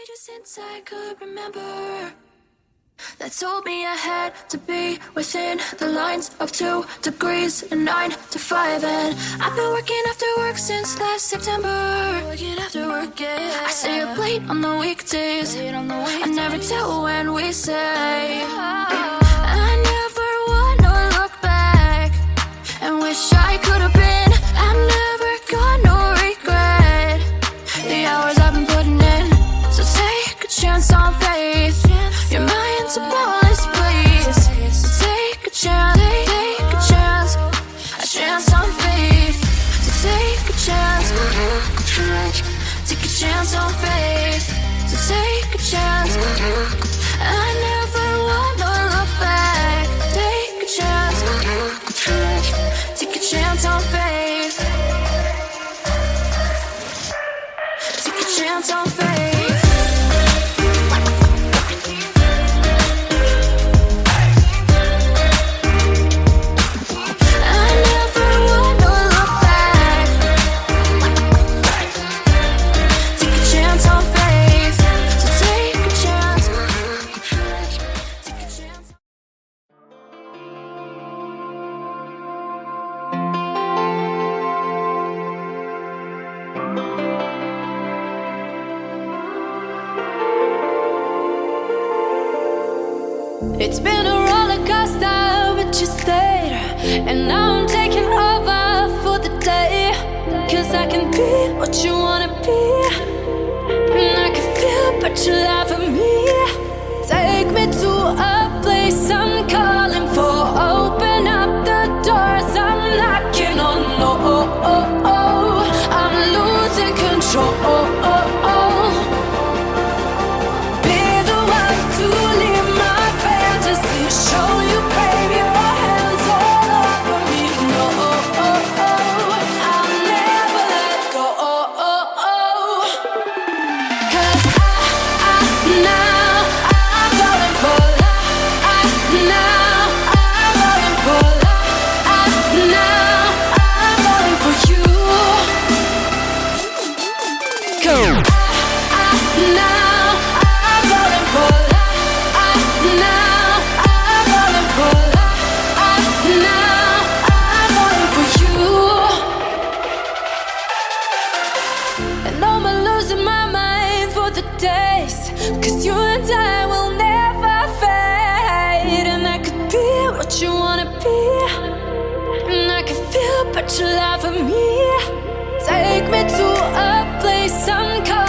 pages since I could remember that told me I had to be within the lines of 2 degrees and 9 to 5. And I've been working after work since last September. Working after work, yeah. I stay up late on the weekdays. I never tell when we say. I never wanna look back and wish I could have been. I've never got no regret. The hours I've been putting in. So take a chance on faith. Your mind's a boundless place. So take a chance, take a chance. A chance on faith. So take a chance, take a chance on faith. So take a chance. I never wanna look back. Take a chance, take a chance on faith. Take a chance on faith. It's been a roller coaster, but you stayed. And now I'm taking over for the day. Cause I can be what you wanna be. And I can feel but you laugh at me. Take me to a place I'm calling for. Open up the doors I'm knocking on. I'm losing control. Show you, baby, your hands all over me. No, I'll never let go. Cause now I'm falling for love. Now I'm falling for love. Now I'm falling for you. Go. Now I'm falling for love. Now cause you and I will never fade. And I could be what you wanna be. And I can feel but you laugh at me. Take me to a place I'm calling.